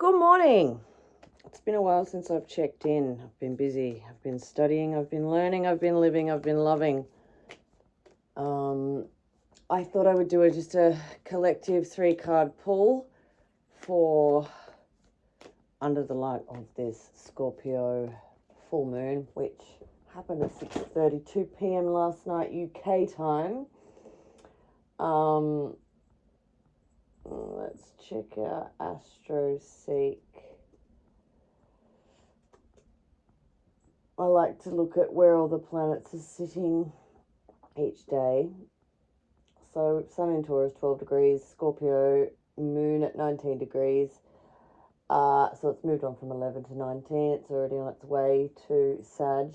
Good morning. It's been a while since I've checked in. I've been busy. I've been studying. I've been learning. I've been living. I've been loving. I thought I would do just a collective 3-card pull for under the light of this Scorpio full moon, which happened at 6:32 p.m. last night UK time. Let's check out AstroSeek. I like to look at where all the planets are sitting each day. So Sun in Taurus, 12 degrees, Scorpio, Moon at 19 degrees. So it's moved on from 11 to 19. It's already on its way to Sag.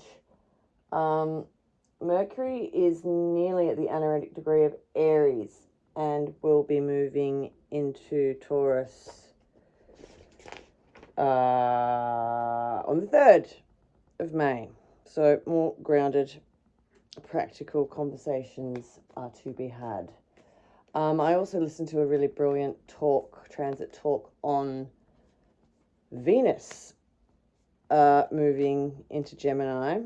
Mercury is nearly at the anaretic degree of Aries and will be moving into Taurus on the 3rd of May. So more grounded, practical conversations are to be had. I also listened to a really brilliant transit talk on Venus moving into Gemini.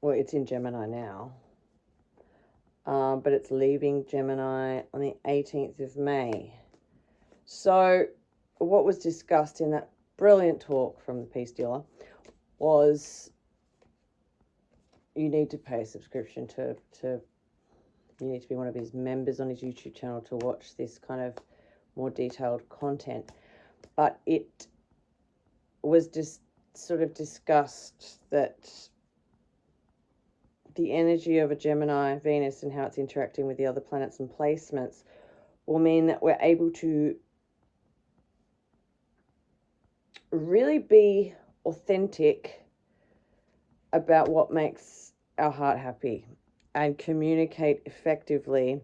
Well, it's in Gemini now. But it's leaving Gemini on the 18th of May. So what was discussed in that brilliant talk from the Peace Dealer was you need to pay a subscription to you need to be one of his members on his YouTube channel to watch this kind of more detailed content. But it was just sort of discussed that the energy of a Gemini Venus and how it's interacting with the other planets and placements will mean that we're able to really be authentic about what makes our heart happy and communicate effectively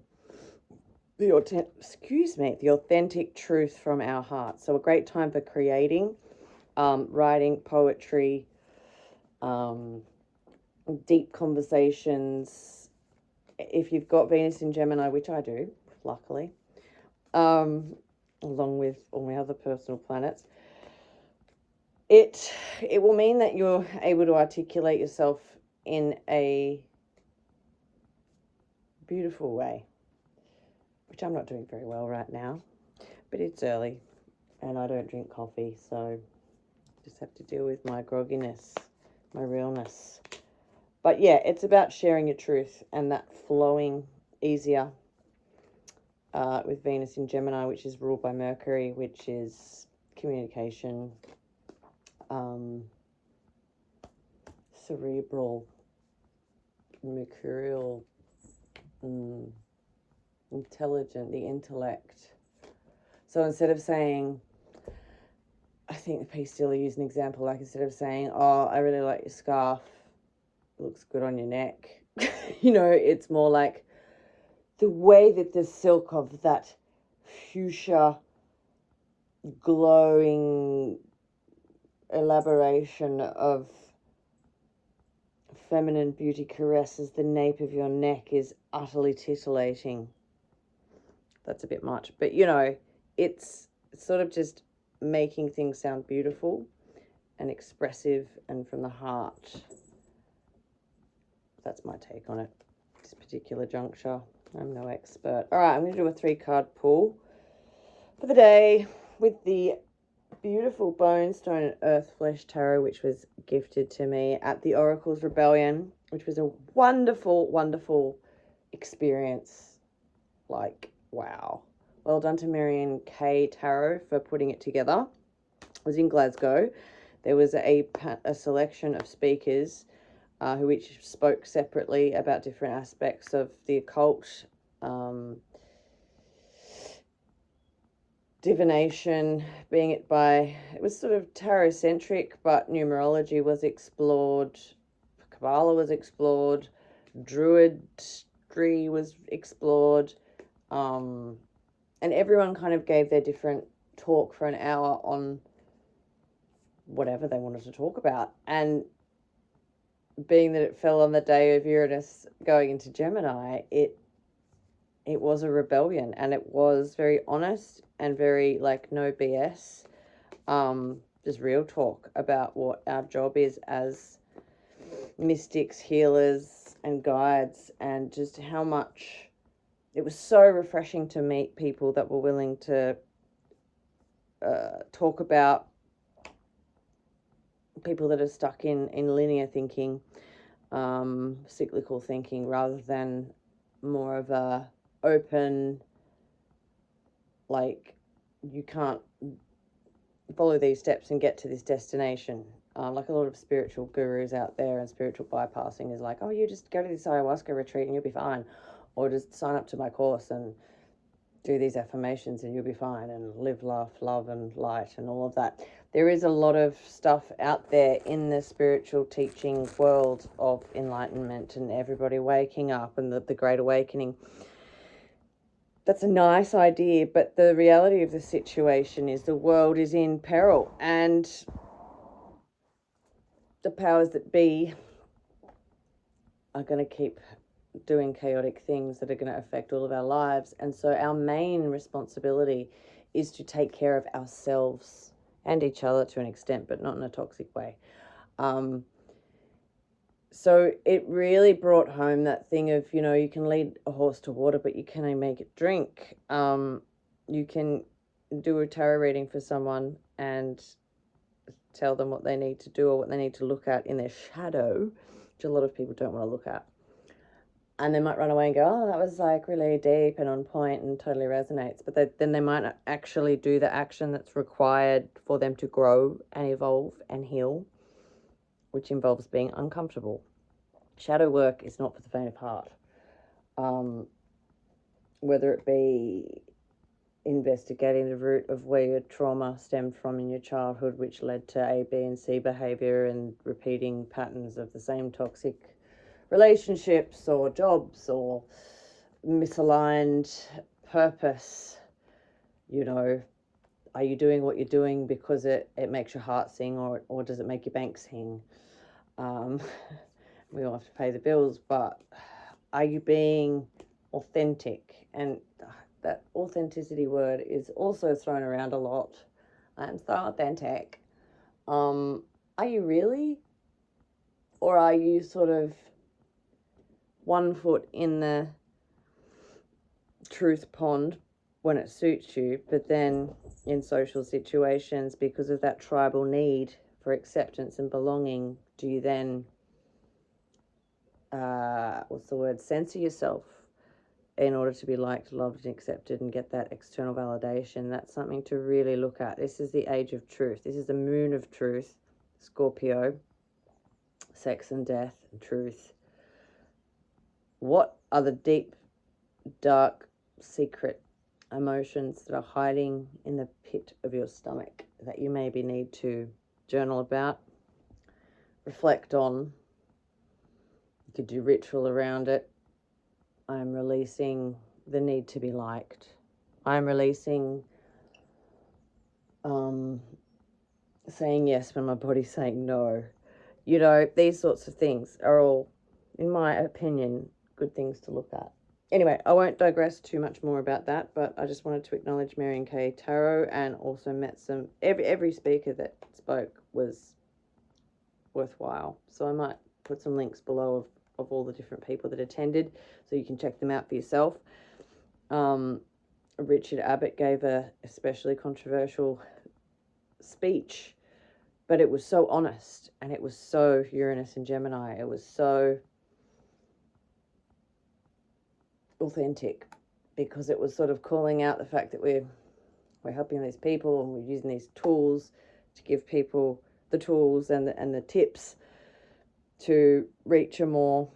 the authentic truth from our heart. So a great time for creating, writing, poetry, deep conversations. If you've got Venus in Gemini, which I do, luckily, along with all my other personal planets, it will mean that you're able to articulate yourself in a beautiful way, which I'm not doing very well right now, but it's early and I don't drink coffee, so just have to deal with my grogginess, my realness. But yeah, it's about sharing your truth and that flowing easier with Venus in Gemini, which is ruled by Mercury, which is communication, cerebral, mercurial, intelligent, the intellect. So instead of saying, I think the Peace Dealer used an example, like instead of saying, oh, I really like your scarf, it looks good on your neck, it's more like the way that the silk of that fuchsia glowing elaboration of feminine beauty caresses the nape of your neck is utterly titillating. That's a bit much, but it's sort of just making things sound beautiful and expressive and from the heart. That's my take on it, this particular juncture. I'm no expert. All right, I'm going to do a 3-card pull for the day with the beautiful Bonestone and Earthflesh Tarot, which was gifted to me at the Oracle's Rebellion, which was a wonderful, wonderful experience. Like, wow. Well done to Marion K. Tarot for putting it together. I was in Glasgow. There was a selection of speakers who each spoke separately about different aspects of the occult, divination, it was sort of tarot-centric, but numerology was explored, Kabbalah was explored, Druidry was explored, and everyone kind of gave their different talk for an hour on whatever they wanted to talk about. And being that it fell on the day of Uranus going into Gemini, it was a rebellion, and it was very honest and very no BS. Just real talk about what our job is as mystics, healers, and guides, and just how much it was so refreshing to meet people that were willing to talk about people that are stuck in linear thinking, cyclical thinking, rather than more of a open, like, you can't follow these steps and get to this destination. Like a lot of spiritual gurus out there, and spiritual bypassing is like, oh, you just go to this ayahuasca retreat and you'll be fine, or just sign up to my course and do these affirmations and you'll be fine, and live, laugh, love, and light, and all of that. There is a lot of stuff out there in the spiritual teaching world of enlightenment and everybody waking up and the Great Awakening. That's a nice idea, but the reality of the situation is the world is in peril, and the powers that be are going to keep doing chaotic things that are going to affect all of our lives. And so our main responsibility is to take care of ourselves and each other to an extent, but not in a toxic way. So it really brought home that thing of, you can lead a horse to water, but you can't make it drink. You can do a tarot reading for someone and tell them what they need to do or what they need to look at in their shadow, which a lot of people don't want to look at. And they might run away and go, oh, that was like really deep and on point and totally resonates. But then they might not actually do the action that's required for them to grow and evolve and heal, which involves being uncomfortable. Shadow work is not for the faint of heart. Whether it be investigating the root of where your trauma stemmed from in your childhood, which led to A, B, and C behavior and repeating patterns of the same toxic relationships or jobs or misaligned purpose. Are you doing what you're doing because it makes your heart sing, or does it make your bank sing? We all have to pay the bills, but are you being authentic? And that authenticity word is also thrown around a lot. I'm so authentic. Are you really? Or are you sort of one foot in the truth pond when it suits you, but then in social situations, because of that tribal need for acceptance and belonging, do you then, censor yourself in order to be liked, loved, and accepted and get that external validation? That's something to really look at. This is the age of truth. This is the moon of truth, Scorpio, sex and death and truth. What are the deep, dark, secret emotions that are hiding in the pit of your stomach that you maybe need to journal about, reflect on? You could do ritual around it. I'm releasing the need to be liked. I'm releasing saying yes when my body's saying no. These sorts of things are all, in my opinion, good things to look at. Anyway, I won't digress too much more about that, but I just wanted to acknowledge Mary and Kay Tarot, and also met every speaker that spoke was worthwhile. So I might put some links below of all the different people that attended, so you can check them out for yourself. Richard Abbot gave a especially controversial speech, but it was so honest, and it was so Uranus and Gemini. It was so authentic, because it was sort of calling out the fact that we're helping these people, and we're using these tools to give people the tools and the tips to reach a more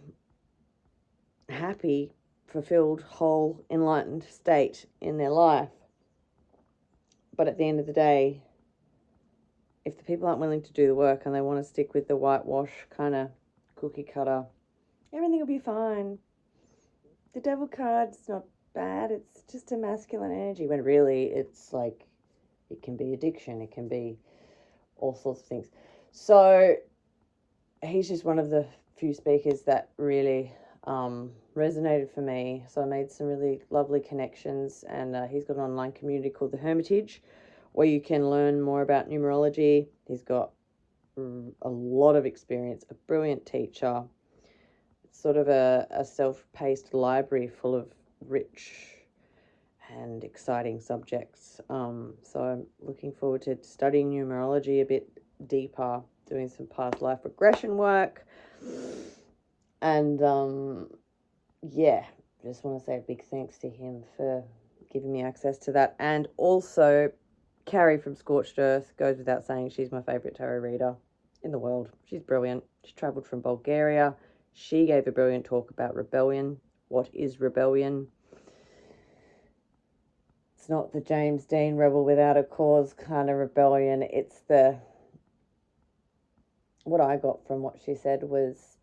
happy, fulfilled, whole, enlightened state in their life. But at the end of the day, if the people aren't willing to do the work and they want to stick with the whitewash kind of cookie cutter, everything will be fine. The devil card's not bad. It's just a masculine energy, when really it's like, it can be addiction. It can be all sorts of things. So he's just one of the few speakers that really resonated for me. So I made some really lovely connections, and he's got an online community called the Hermitage, where you can learn more about numerology. He's got a lot of experience, a brilliant teacher. It's sort of a self-paced library full of rich and exciting subjects. So I'm looking forward to studying numerology a bit deeper, doing some past life regression work. And yeah, just want to say a big thanks to him for giving me access to that. And also, Carrie from Scorched Earth, goes without saying, she's my favourite tarot reader in the world. She's brilliant. She travelled from Bulgaria. She gave a brilliant talk about rebellion. What is rebellion? It's not the James Dean rebel without a cause kind of rebellion. It's what I got from what she said was,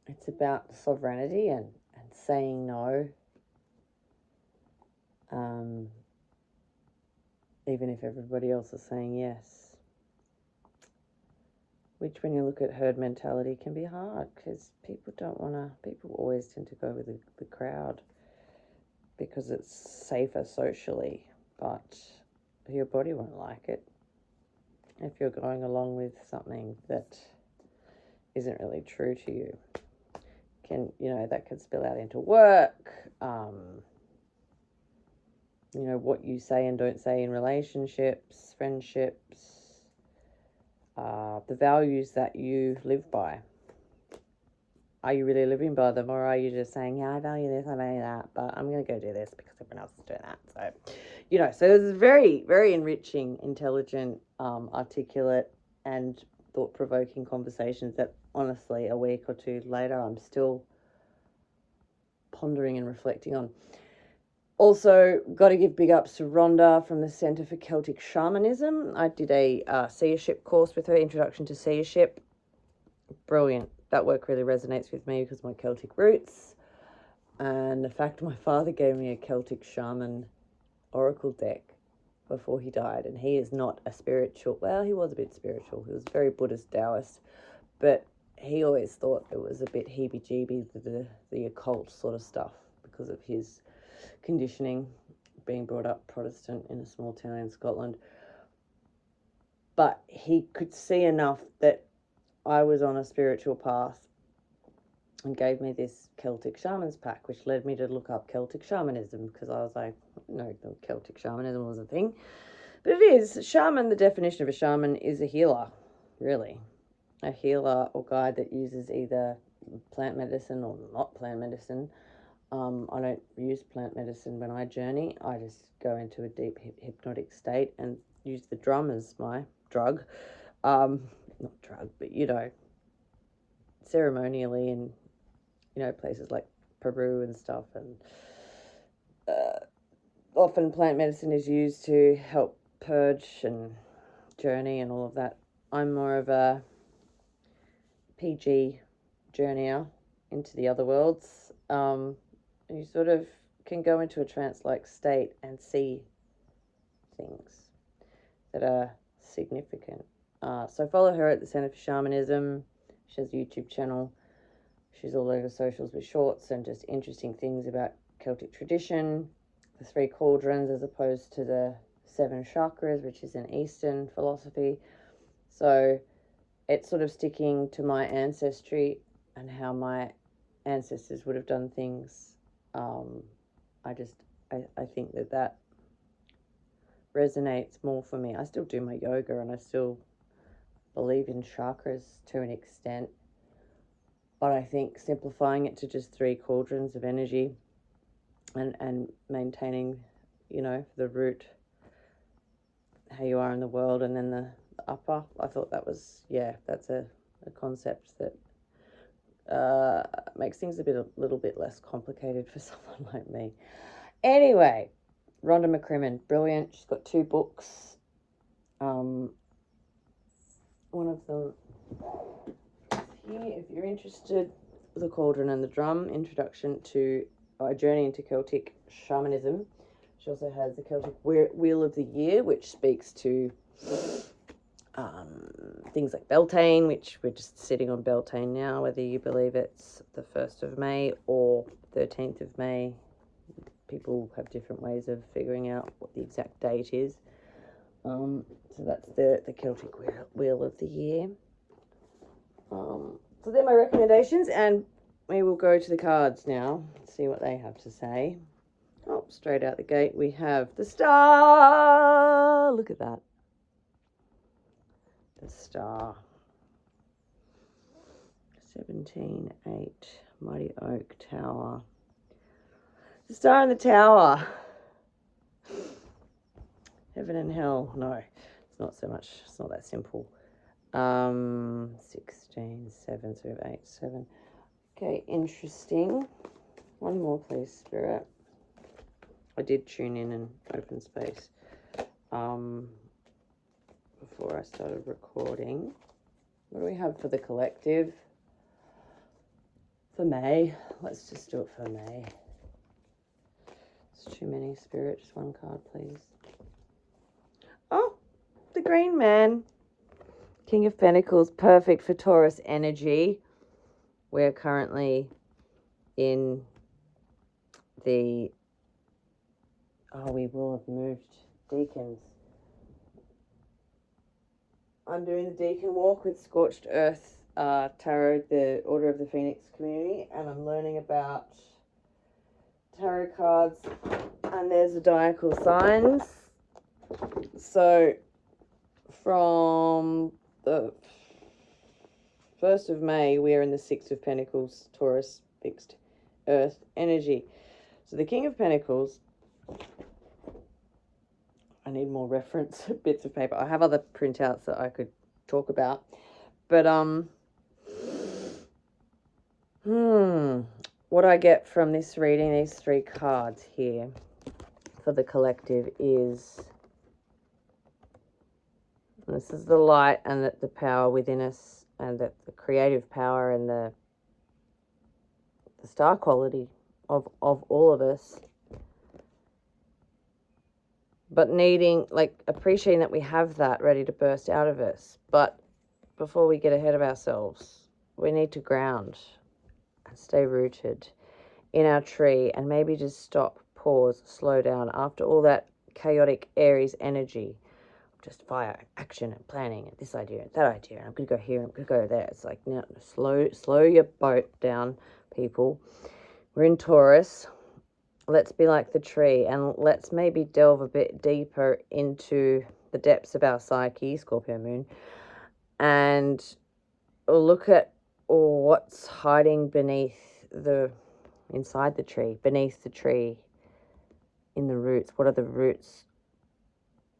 it's about sovereignty and saying no. Even if everybody else is saying yes. Which, when you look at herd mentality, can be hard, because people always tend to go with the crowd because it's safer socially, but your body won't like it if you're going along with something that isn't really true to you. That can spill out into work, what you say and don't say in relationships, friendships, the values that you live by. Are you really living by them, or are you just saying, yeah, I value this, I value that, but I'm going to go do this because everyone else is doing that? So, so it's very, very enriching, intelligent, articulate, and thought-provoking conversations that, honestly, a week or two later, I'm still pondering and reflecting on. Also, got to give big ups to Rhonda from the Centre for Celtic Shamanism. I did a seership course with her, Introduction to Seership. Brilliant. That work really resonates with me because of my Celtic roots. And the fact my father gave me a Celtic shaman oracle deck before he died. And he is not a spiritual, well, he was a bit spiritual. He was very Buddhist Taoist. But he always thought it was a bit heebie-jeebie, the occult sort of stuff, because of his conditioning, being brought up Protestant in a small town in Scotland. But he could see enough that I was on a spiritual path and gave me this Celtic Shamans pack, which led me to look up Celtic shamanism, because I was like, no, Celtic shamanism was a thing. But it is. Shaman, the definition of a shaman is a healer, really. A healer or guide that uses either plant medicine or not plant medicine. I don't use plant medicine when I journey. I just go into a deep hypnotic state and use the drum as my drug. Not drug, but, ceremonially in, places like Peru and stuff. And often plant medicine is used to help purge and journey and all of that. I'm more of a PG journeyer into the other worlds. You sort of can go into a trance-like state and see things that are significant. So follow her at the Centre for Shamanism. She has a YouTube channel. She's all over socials with shorts and just interesting things about Celtic tradition, the 3 cauldrons as opposed to the 7 chakras, which is an Eastern philosophy. So it's sort of sticking to my ancestry and how my ancestors would have done things. I think that resonates more for me. I still do my yoga and I still believe in chakras to an extent, but I think simplifying it to just 3 cauldrons of energy and maintaining, the root, how you are in the world, and then the upper, I thought that was, that's a concept that makes things a little bit less complicated for someone like me. Anyway, Rhonda McCrimmon, brilliant. She's got 2 books. One of them is here, if you're interested. The Cauldron and the Drum, Introduction to a Journey into Celtic Shamanism. She also has the Celtic Wheel of the Year, which speaks to things like Beltane, which we're just sitting on Beltane now, whether you believe it's the 1st of May or 13th of May. people have different ways of figuring out what the exact date is. So that's the Celtic Wheel of the Year. So they're my recommendations, and we will go to the cards now, see what they have to say. Oh, straight out the gate we have the Star. Look at that. The Star. 17-8, Mighty Oak Tower. The Star in the Tower. Heaven and Hell. No, it's not so much. It's not that simple. 16, 7, so we have 8, 7. Okay, interesting. One more, please, Spirit. I did tune in and open space before I started recording. What do we have for the collective? For May. Let's just do it for May. It's too many, Spirit. Just one card, please. Oh, the Green Man. King of Pentacles. Perfect for Taurus energy. We're currently in the... Oh, we will have moved deacons. I'm doing the deacon walk with Scorched Earth Tarot, the Order of the Phoenix community, and I'm learning about tarot cards, and there's zodiacal signs. So from the 1st of May, we are in the 6 of Pentacles, Taurus, fixed Earth energy. So the King of Pentacles, I need more reference bits of paper. I have other printouts that I could talk about. But, what I get from this reading, these 3 cards here for the collective is, this is the light and the power within us, and the creative power and the star quality of all of us. But needing, like, appreciating that we have that ready to burst out of us. But before we get ahead of ourselves, we need to ground and stay rooted in our tree, and maybe just stop, pause, slow down after all that chaotic Aries energy. Just fire, action, and planning, and this idea, and that idea, and I'm going to go here, and I'm going to go there. It's like, no, slow your boat down, people. We're in Taurus. Let's be like the tree, and let's maybe delve a bit deeper into the depths of our psyche, Scorpio moon, and look at what's hiding inside the tree, beneath the tree, in the roots. What are the roots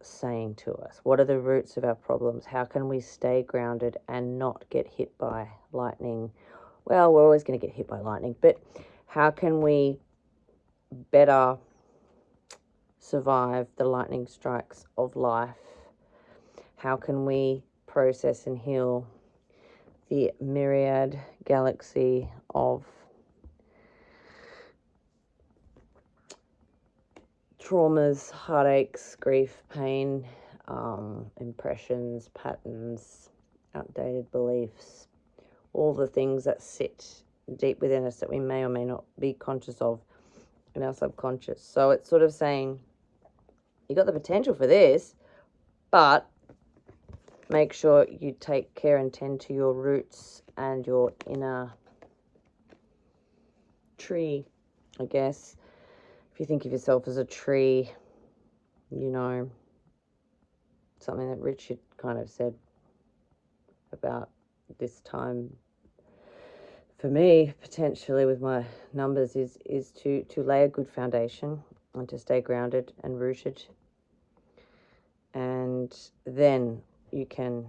saying to us? What are the roots of our problems? How can we stay grounded and not get hit by lightning? Well, we're always going to get hit by lightning, but how can we better survive the lightning strikes of life? How can we process and heal the myriad galaxy of traumas, heartaches, grief, pain, impressions, patterns, outdated beliefs, all the things that sit deep within us that we may or may not be conscious of in our subconscious. So it's sort of saying, you got the potential for this, but make sure you take care and tend to your roots and your inner tree, I guess. If you think of yourself as a tree, you know, something that Richard kind of said about this time for me, potentially with my numbers, is to lay a good foundation and to stay grounded and rooted. And then you can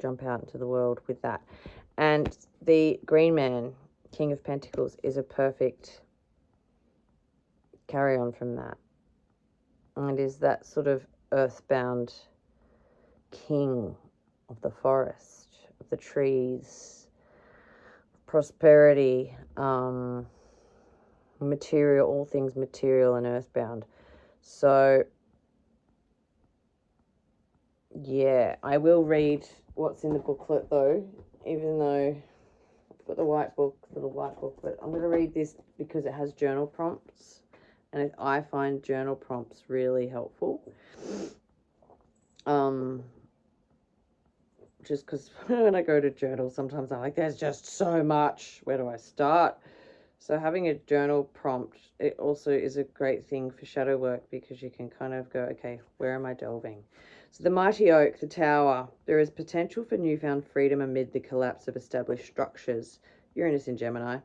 jump out into the world with that. And the Green Man, King of Pentacles, is a perfect carry on from that, and is that sort of earthbound king of the forest, of the trees, prosperity, material, all things material and earthbound. So yeah, I will read what's in the booklet though, even though I've got the little white book, but I'm going to read this because it has journal prompts. And I find journal prompts really helpful. Just because when I go to journal, sometimes I'm like, there's just so much. Where do I start? So having a journal prompt, it also is a great thing for shadow work, because you can kind of go, okay, where am I delving? So the mighty oak, the tower, there is potential for newfound freedom amid the collapse of established structures. Uranus in Gemini.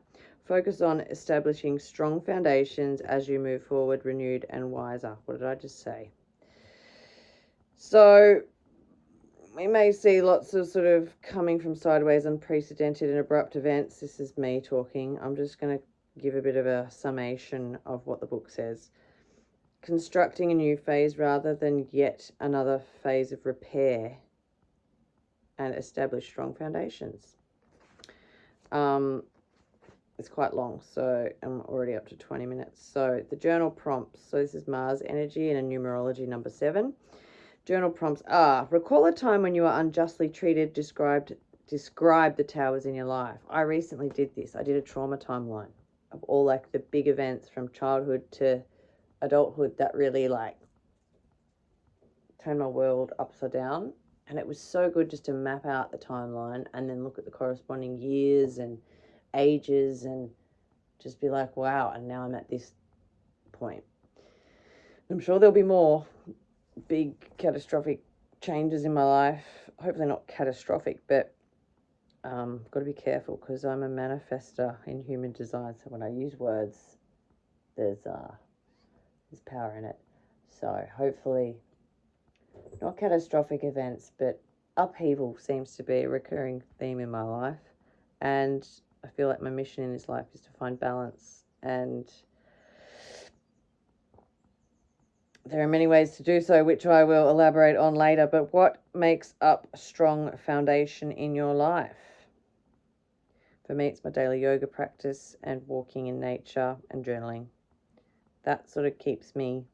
Focus on establishing strong foundations as you move forward, renewed and wiser. What did I just say? So we may see lots of sort of coming from sideways, unprecedented and abrupt events. This is me talking. I'm just going to give a bit of a summation of what the book says. Constructing a new phase rather than yet another phase of repair, and establish strong foundations. It's quite long, so I'm already up to 20 minutes. So the journal prompts. So this is Mars energy and a numerology number 7. Journal prompts are: recall a time when you were unjustly treated. Describe the towers in your life. I recently did this. I did a trauma timeline of all like the big events from childhood to adulthood that really like turned my world upside down. And it was so good just to map out the timeline and then look at the corresponding years and ages and just be like, wow, and now I'm at this point. I'm sure there'll be more big catastrophic changes in my life. Hopefully not catastrophic, but got to be careful, because I'm a manifester in human design. So when I use words, there's power in it. So hopefully not catastrophic events, but upheaval seems to be a recurring theme in my life. And I feel like my mission in this life is to find balance, and there are many ways to do so, which I will elaborate on later. But what makes up a strong foundation in your life? For me, it's my daily yoga practice and walking in nature and journaling. That sort of keeps me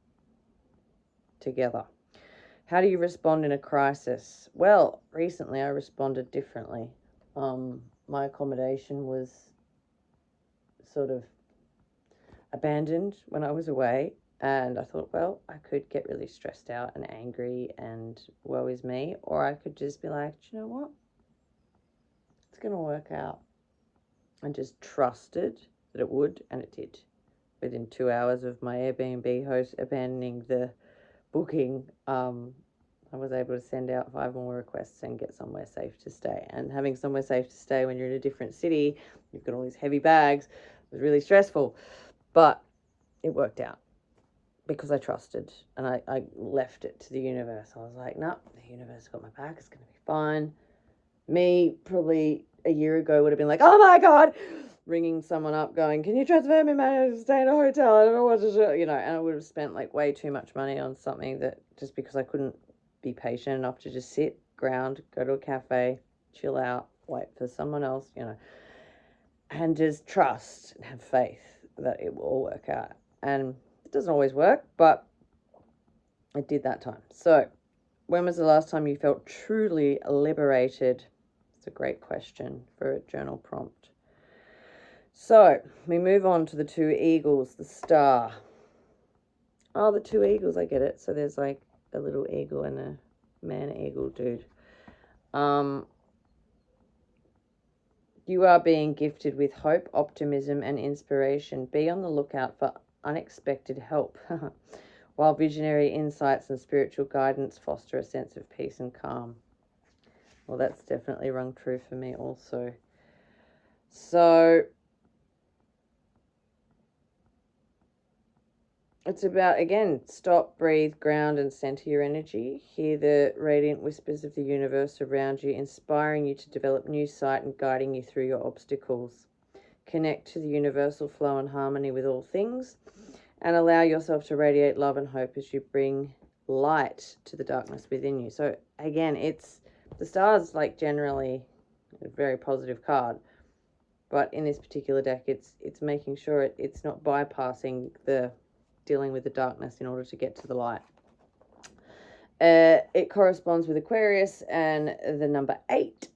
together. How do you respond in a crisis? Well, recently I responded differently. My accommodation was sort of abandoned when I was away, and I thought, well, I could get really stressed out and angry and woe is me, or I could just be like, do you know what? It's going to work out. And just trusted that it would, and it did. Within 2 hours of my Airbnb host abandoning the booking, I was able to send out 5 more requests and get somewhere safe to stay. And having somewhere safe to stay when you're in a different city, you've got all these heavy bags, was really stressful. But it worked out because I trusted, and I left it to the universe. I was like, no, the universe got my back. It's going to be fine. Me, probably a year ago, would have been like, oh my God, ringing someone up going, can you transfer me money to stay in a hotel? I don't know what to do, and I would have spent like way too much money on something that just because I couldn't be patient enough to just sit, ground, go to a cafe, chill out, wait for someone else, and just trust and have faith that it will all work out. And it doesn't always work, but it did that time. So when was the last time you felt truly liberated? It's a great question for a journal prompt. So we move on to the 2 eagles, the star. Oh, the 2 eagles, I get it. So there's like a little eagle and a man eagle dude. You are being gifted with hope, optimism, and inspiration. Be on the lookout for unexpected help, while visionary insights and spiritual guidance foster a sense of peace and calm. Well, that's definitely rung true for me also. So it's about, again, stop, breathe, ground, and center your energy. Hear the radiant whispers of the universe around you, inspiring you to develop new sight and guiding you through your obstacles. Connect to the universal flow and harmony with all things, and allow yourself to radiate love and hope as you bring light to the darkness within you. So again, it's the stars, like generally a very positive card, but in this particular deck, it's making sure it's not bypassing the dealing with the darkness in order to get to the light. It corresponds with Aquarius and the number 8.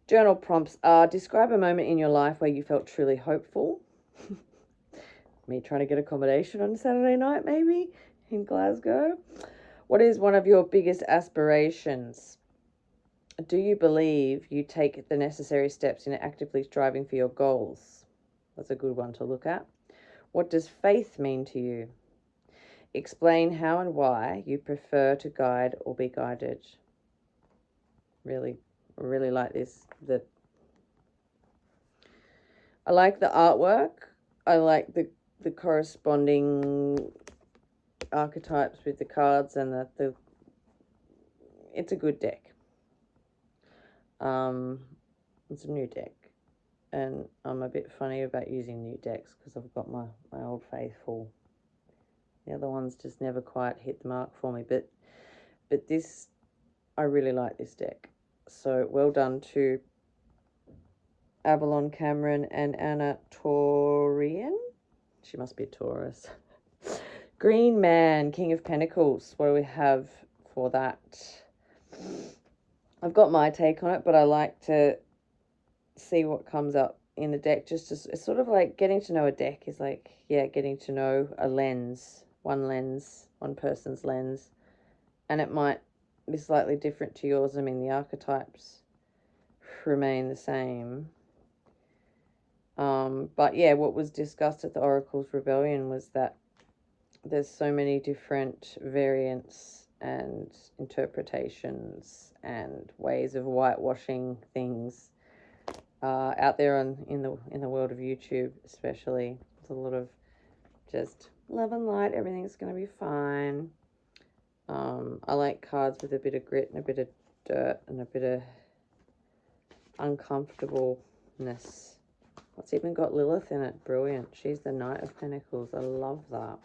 Journal prompts are: describe a moment in your life where you felt truly hopeful. me trying to get accommodation on Saturday night, maybe, in Glasgow. What is one of your biggest aspirations? Do you believe you take the necessary steps in actively striving for your goals? That's a good one to look at. What does faith mean to you? Explain how and why you prefer to guide or be guided. Really like this. I like the artwork. I like the corresponding archetypes with the cards, and the it's a good deck. It's a new deck, and I'm a bit funny about using new decks because I've got my old faithful. The other ones just never quite hit the mark for me, but this, I really like this deck. So well done to Avalon Cameron and Anna Torian. She must be a Taurus. Green Man, King of Pentacles. What do we have for that? I've got my take on it, but I like to see what comes up in the deck. It's sort of like getting to know a deck is like, yeah, getting to know a lens, one person's lens. And it might be slightly different to yours. I mean, the archetypes remain the same. But yeah, what was discussed at the Oracle's Rebellion was that there's so many different variants and interpretations and ways of whitewashing things out there in the world of YouTube, especially. There's a lot of just love and light, everything's going to be fine. I like cards with a bit of grit and a bit of dirt and a bit of uncomfortableness. It's even got Lilith in it. Brilliant. She's the Knight of Pentacles. I love that.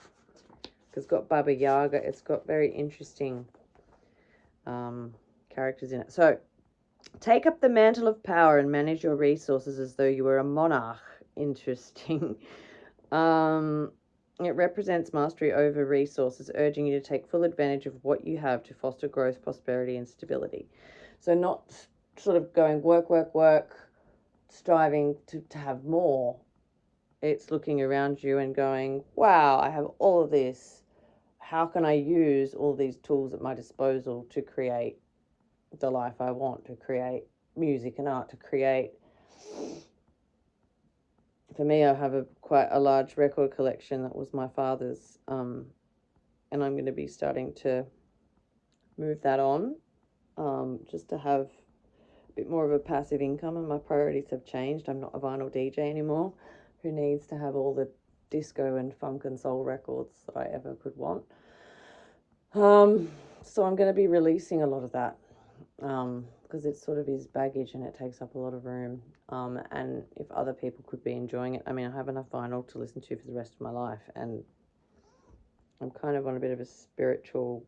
It's got Baba Yaga. It's got very interesting characters in it. So, take up the mantle of power and manage your resources as though you were a monarch. Interesting. It represents mastery over resources, urging you to take full advantage of what you have to foster growth, prosperity, and stability. So not sort of going work, striving to have more. It's looking around you and going, wow, I have all of this. How can I use all these tools at my disposal to create the life I want, to create music and art, to create... For me, I have quite a large record collection that was my father's, and I'm going to be starting to move that on, just to have a bit more of a passive income, and my priorities have changed. I'm not a vinyl DJ anymore who needs to have all the disco and funk and soul records that I ever could want. So I'm going to be releasing a lot of that, because it sort of is baggage and it takes up a lot of room. And if other people could be enjoying it, I mean, I have enough vinyl to listen to for the rest of my life, and I'm kind of on a bit of a spiritual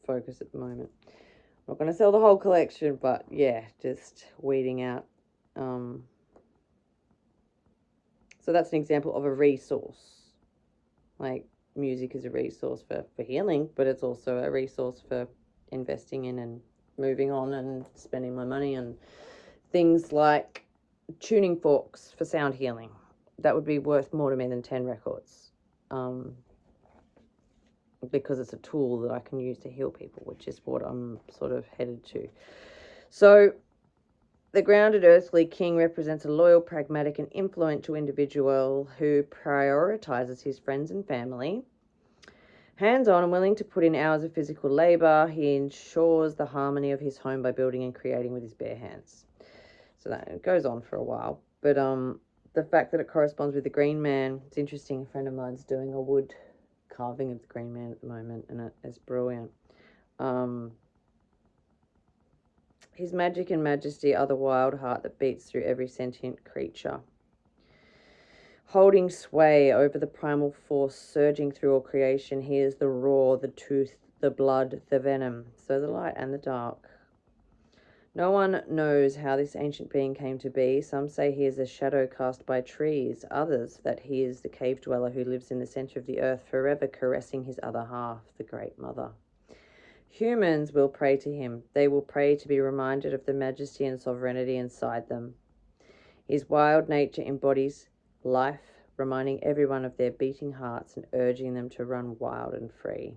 focus at the moment. I'm not going to sell the whole collection, but yeah, just weeding out. So that's an example of a resource. Like, music is a resource for healing, but it's also a resource for investing in and moving on and spending my money on things like tuning forks for sound healing. That would be worth more to me than 10 records, because it's a tool that I can use to heal people, which is what I'm sort of headed to. So the grounded earthly king represents a loyal, pragmatic, and influential individual who prioritizes his friends and family. Hands-on and willing to put in hours of physical labor, he ensures the harmony of his home by building and creating with his bare hands. So that it goes on for a while. But the fact that it corresponds with the Green Man, it's interesting. A friend of mine's doing a wood carving of the Green Man at the moment, and it is brilliant. His magic and majesty are the wild heart that beats through every sentient creature, holding sway over the primal force surging through all creation. He is the roar, the tooth, the blood, the venom, so the light and the dark. No one knows how this ancient being came to be. Some say he is a shadow cast by trees, others that he is the cave dweller who lives in the centre of the earth, forever caressing his other half, the Great Mother. Humans will pray to him. They will pray to be reminded of the majesty and sovereignty inside them. His wild nature embodies life, reminding everyone of their beating hearts and urging them to run wild and free.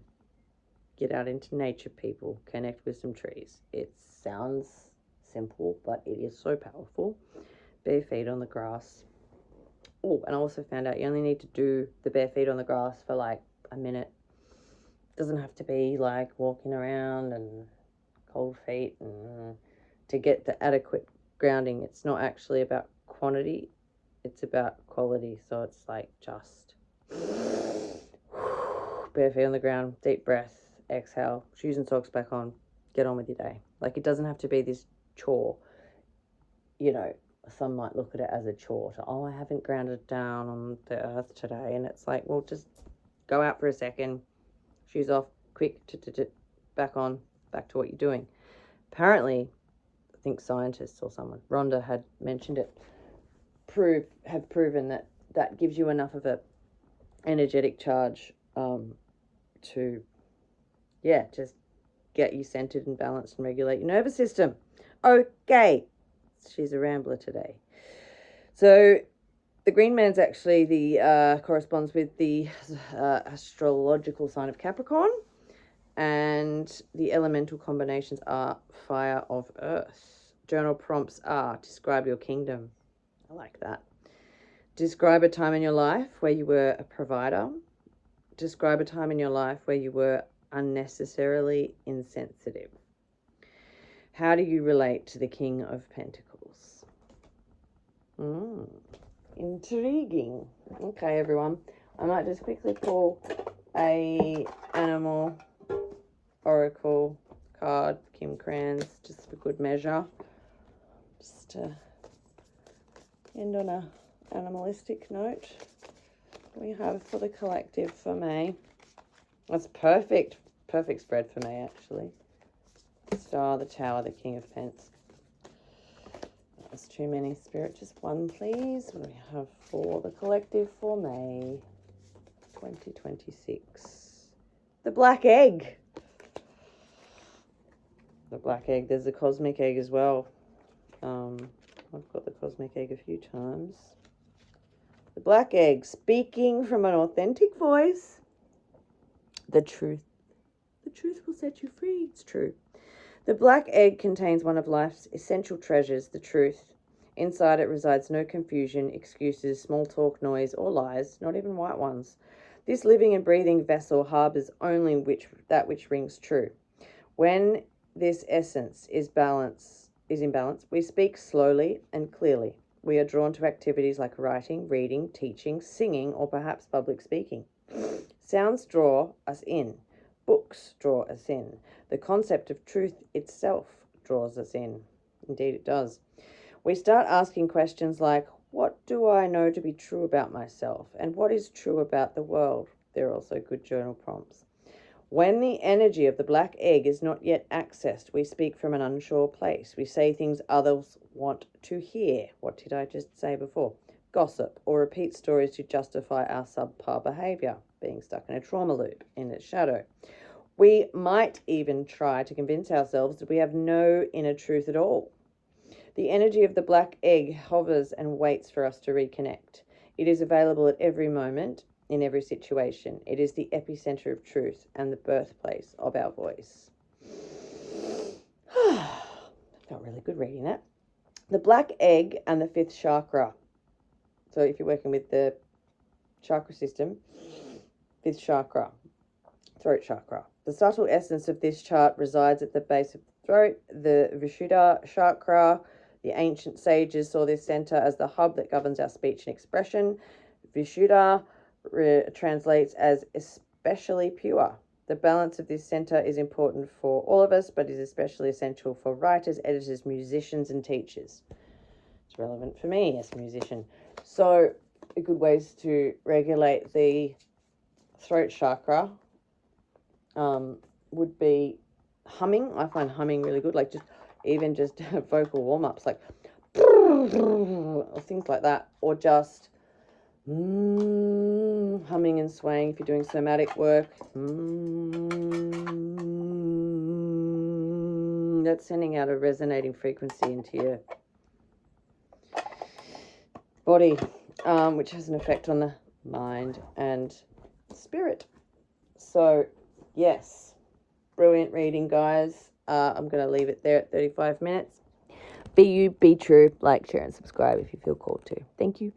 Get out into nature, people. Connect with some trees. It sounds simple, but it is so powerful. Bare feet on the grass. Oh, and I also found out you only need to do the bare feet on the grass for like a minute. It doesn't have to be like walking around and cold feet and to get the adequate grounding. It's not actually about quantity, it's about quality. So it's like just bare feet on the ground, deep breath, exhale, shoes and socks back on, get on with your day. Like, it doesn't have to be this chore. You know, some might look at it as a chore to, oh, I haven't grounded down on the earth today. And it's like, well, just go out for a second, shoes off, quick, back on, back to what you're doing. Apparently, I think scientists or someone, Rhonda had mentioned it, have proven that gives you enough of a energetic charge to, just get you centered and balanced and regulate your nervous system. Okay, she's a rambler today. So the green man's actually the corresponds with the astrological sign of Capricorn, and the elemental combinations are fire of earth. Journal prompts are: describe your kingdom. I like that. Describe a time in your life where you were a provider. Describe a time in your life where you were unnecessarily insensitive. How do you relate to the King of Pentacles? Intriguing. Okay, everyone. I might just quickly pull a animal oracle card, Kim Kranz, just for good measure. Just to end on a animalistic note. We have for the collective for May. That's perfect spread for May, actually. Star, the Tower, the King of Pence. That was too many, Spirit. Just one, please. What do we have for the collective for May 2026? The Black Egg. The Black Egg. There's the Cosmic Egg as well. I've got the Cosmic Egg a few times. The Black Egg, speaking from an authentic voice. The truth. The truth will set you free. It's true. The Black Egg contains one of life's essential treasures, the truth. Inside it resides no confusion, excuses, small talk, noise, or lies, not even white ones. This living and breathing vessel harbors only that which rings true. When this essence is in balance, we speak slowly and clearly. We are drawn to activities like writing, reading, teaching, singing, or perhaps public speaking. Sounds draw us in. Books draw us in. The concept of truth itself draws us in. Indeed, it does. We start asking questions like, what do I know to be true about myself? And what is true about the world? They're also good journal prompts. When the energy of the Black Egg is not yet accessed, we speak from an unsure place. We say things others want to hear. What did I just say before? Gossip, or repeat stories to justify our subpar behavior, being stuck in a trauma loop in its shadow. We might even try to convince ourselves that we have no inner truth at all. The energy of the Black Egg hovers and waits for us to reconnect. It is available at every moment, in every situation. It is the epicenter of truth and the birthplace of our voice. Felt really good reading that. The Black Egg and the 5th chakra. So if you're working with the chakra system, 5th chakra, throat chakra. The subtle essence of this chart resides at the base of the throat. The Vishuddha chakra, the ancient sages saw this center as the hub that governs our speech and expression. Vishuddha translates as especially pure. The balance of this center is important for all of us, but is especially essential for writers, editors, musicians, and teachers. It's relevant for me as a musician. So, good ways to regulate the throat chakra would be humming. I find humming really good, like just vocal warm-ups, like or things like that, or just humming and swaying if you're doing somatic work. That's sending out a resonating frequency into your body. which has an effect on the mind and spirit. So, yes, brilliant reading, guys. I'm going to leave it there at 35 minutes. Be you, be true, like, share, and subscribe if you feel called to. Thank you.